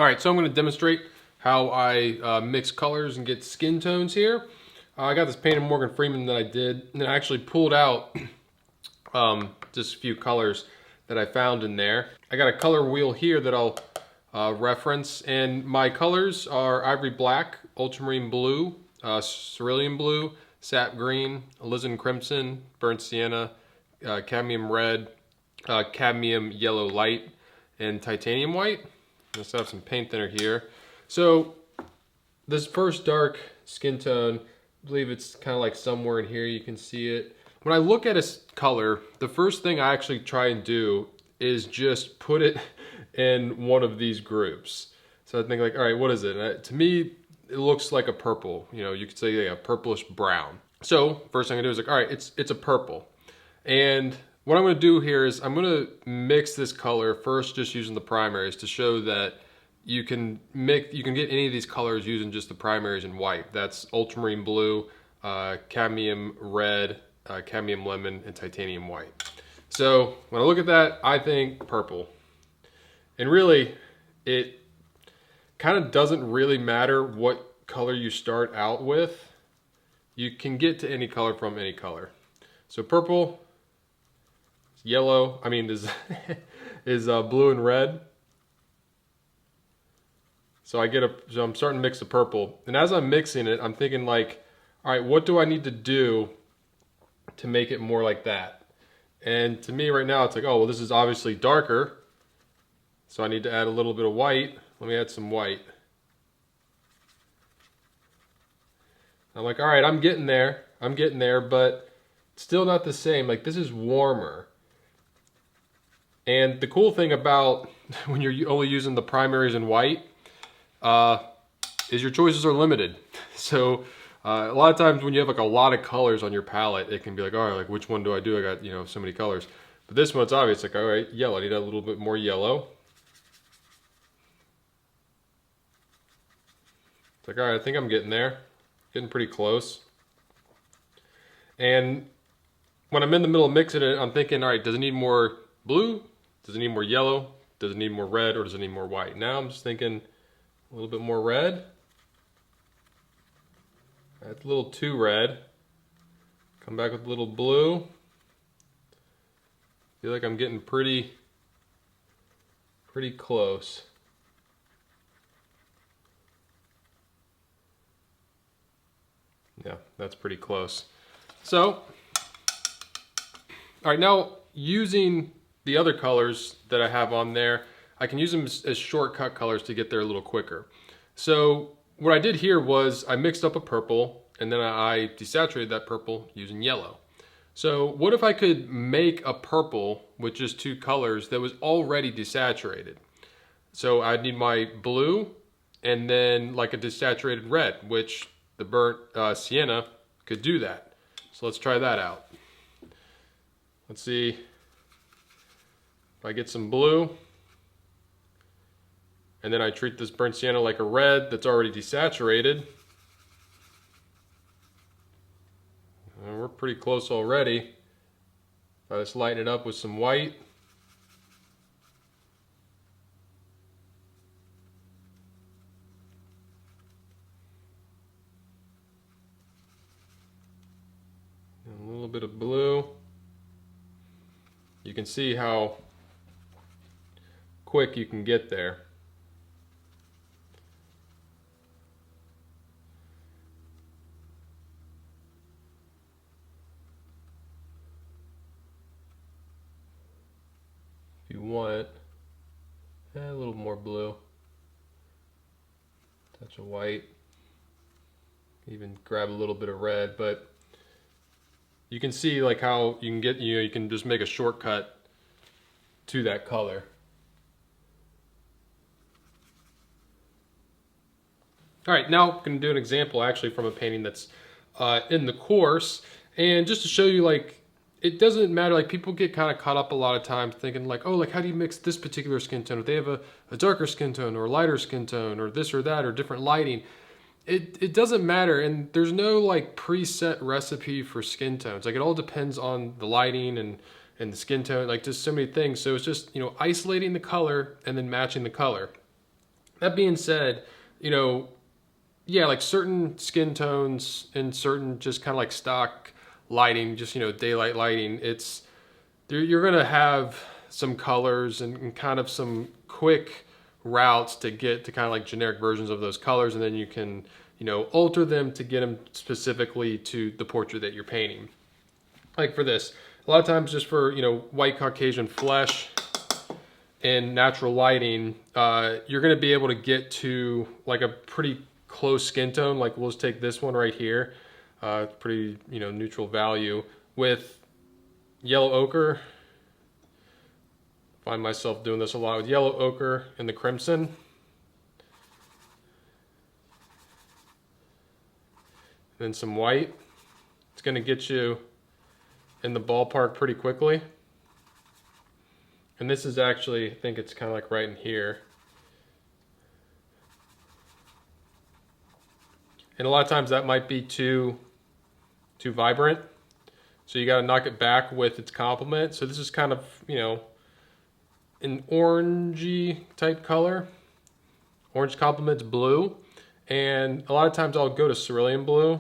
All right, so I'm going to demonstrate how I mix colors and get skin tones here. I got this paint of Morgan Freeman that I did, and I actually pulled out just a few colors that I found in there. I got a color wheel here that I'll reference, and my colors are Ivory Black, Ultramarine Blue, Cerulean Blue, Sap Green, Alizarin Crimson, Burnt Sienna, Cadmium Red, Cadmium Yellow Light, and Titanium White. Let's have some paint thinner here. So this first dark skin tone, I believe it's kind of like somewhere in here, you can see it. When I look at a color, the first thing I actually try and do is just put it in one of these groups. So I think like, all right, what is it? And to me, it looks like a purple. You know, you could say like a purplish brown. So first thing I do is like, all right, it's a purple. And what I'm going to do here is I'm going to mix this color first, just using the primaries to show that you can get any of these colors using just the primaries in white. That's Ultramarine Blue, Cadmium Red, Cadmium Lemon, and Titanium White. So when I look at that, I think purple. And really, it kind of doesn't really matter what color you start out with. You can get to any color from any color. So purple, yellow, is blue and red. So I'm starting to mix the purple. And as I'm mixing it, I'm thinking like, all right, what do I need to do to make it more like that? And to me right now, it's like, oh, well, this is obviously darker. So I need to add a little bit of white. Let me add some white. I'm like, all right, I'm getting there, but it's still not the same. Like, this is warmer. And the cool thing about when you're only using the primaries in white is your choices are limited. So a lot of times when you have like a lot of colors on your palette, it can be like, all right, like which one do I do? I got, you know, so many colors. But this one, it's obvious, like, all right, yellow. I need a little bit more yellow. It's like, all right, I think I'm getting there. Getting pretty close. And when I'm in the middle of mixing it, I'm thinking, all right, does it need more blue? Does it need more yellow? Does it need more red, or does it need more white? Now I'm just thinking a little bit more red. That's a little too red. Come back with a little blue. Feel like I'm getting pretty close. Yeah, that's pretty close. So, all right, now using the other colors that I have on there, I can use them as shortcut colors to get there a little quicker. So what I did here was I mixed up a purple, and then I desaturated that purple using yellow. So what if I could make a purple with just two colors that was already desaturated? So I'd need my blue and then like a desaturated red, which the burnt Sienna could do that. So let's try that out. Let's see if I get some blue, and then I treat this burnt Sienna like a red that's already desaturated. And we're pretty close already. If I just lighten it up with some white. And a little bit of blue. You can see how quick you can get there. If you want, add a little more blue, touch of white, even grab a little bit of red, but you can see like how you can get, you can just make a shortcut to that color. All right, now I'm going to do an example actually from a painting that's in the course, and just to show you like it doesn't matter, like people get kind of caught up a lot of times thinking like, oh, like how do you mix this particular skin tone? If they have a darker skin tone or a lighter skin tone or this or that or different lighting, it doesn't matter, and there's no like preset recipe for skin tones. Like it all depends on the lighting and the skin tone, like just so many things. So it's just, you know, isolating the color and then matching the color. That being said, you know, yeah, like certain skin tones and certain just kind of like stock lighting, just, you know, daylight lighting, you're going to have some colors and kind of some quick routes to get to kind of like generic versions of those colors, and then you can, you know, alter them to get them specifically to the portrait that you're painting. Like for this, a lot of times just for, you know, white Caucasian flesh and natural lighting, you're going to be able to get to like a pretty close skin tone. Like we'll just take this one right here, pretty, you know, neutral value with yellow ochre. Find myself doing this a lot with yellow ochre and the crimson. Then some white. It's going to get you in the ballpark pretty quickly. And this is actually, I think it's kind of like right in here. And a lot of times that might be too vibrant. So you got to knock it back with its complement. So this is kind of, you know, an orangey type color. Orange complements blue. And a lot of times I'll go to cerulean blue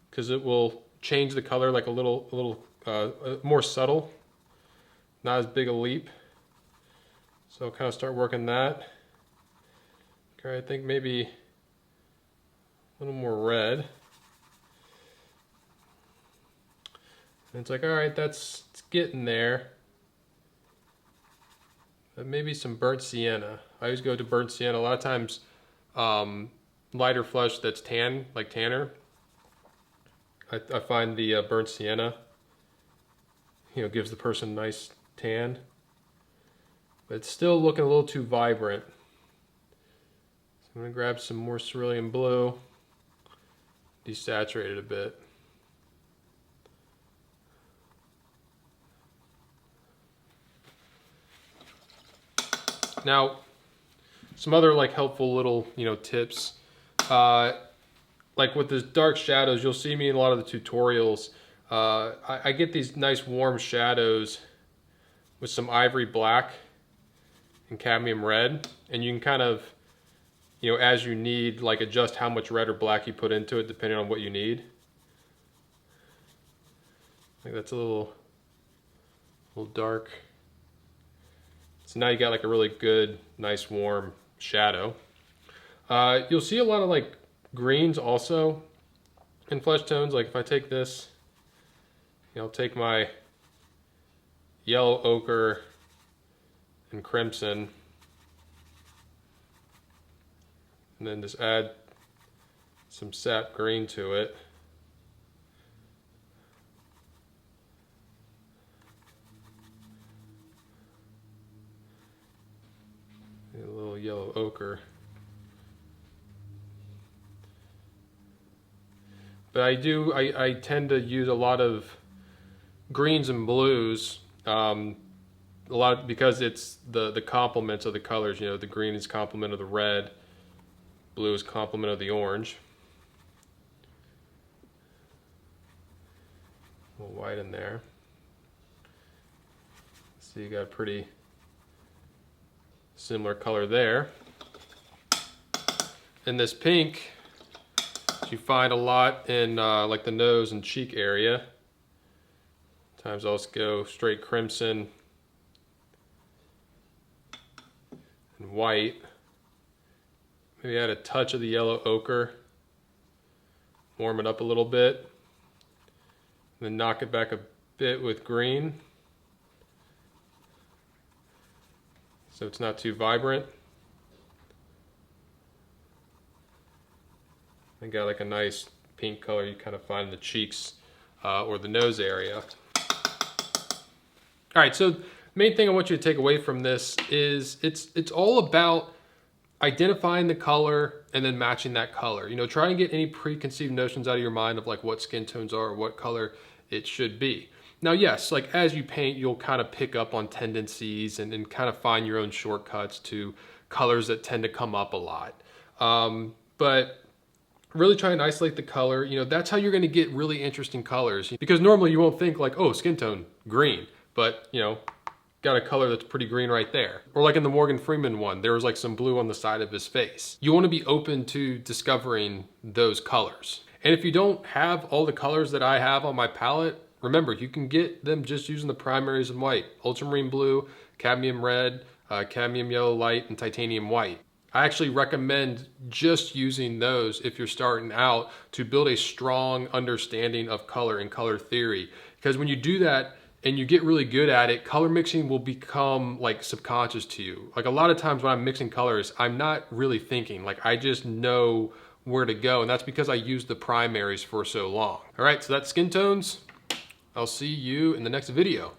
because it will change the color like a little more subtle. Not as big a leap. So I'll kind of start working that. Okay, I think maybe a little more red. And it's like, all right, it's getting there. But maybe some burnt sienna. I always go to burnt sienna. A lot of times, lighter flesh that's tan, like tanner. I find the burnt sienna, you know, gives the person a nice tan. But it's still looking a little too vibrant. So I'm going to grab some more cerulean blue, desaturate it a bit. Now, some other like helpful little, you know, tips. Like with the dark shadows, you'll see me in a lot of the tutorials. I get these nice warm shadows with some ivory black and cadmium red, and you can kind of, you know, as you need, like adjust how much red or black you put into it depending on what you need. I think that's a little dark. So now you got like a really good, nice warm shadow. You'll see a lot of like greens also in flesh tones. Like if I take this, you know, I'll take my yellow ochre and crimson and then just add some sap green to it. And a little yellow ochre. But I tend to use a lot of greens and blues, a lot because it's the complements of the colors. You know, the green is complement of the red, blue is complement of the orange. A little white in there. So you got a pretty similar color there. And this pink you find a lot in like the nose and cheek area. Sometimes I'll just go straight crimson and white. Maybe add a touch of the yellow ochre, warm it up a little bit, and then knock it back a bit with green so it's not too vibrant. I got like a nice pink color you kind of find in the cheeks or the nose area. All right, so the main thing I want you to take away from this is it's all about identifying the color and then matching that color. You know, try and get any preconceived notions out of your mind of like what skin tones are or what color it should be. Now, yes, like as you paint, you'll kind of pick up on tendencies and kind of find your own shortcuts to colors that tend to come up a lot. But really try and isolate the color. You know, that's how you're going to get really interesting colors, because normally you won't think like, oh, skin tone green, but you know, got a color that's pretty green right there. Or like in the Morgan Freeman one, there was like some blue on the side of his face. You want to be open to discovering those colors. And if you don't have all the colors that I have on my palette, remember, you can get them just using the primaries in white. Ultramarine blue, cadmium red, cadmium yellow light, and titanium white. I actually recommend just using those if you're starting out to build a strong understanding of color and color theory. Because when you do that and you get really good at it, color mixing will become like subconscious to you. Like a lot of times when I'm mixing colors, I'm not really thinking, like I just know where to go. And that's because I used the primaries for so long. All right, so that's skin tones. I'll see you in the next video.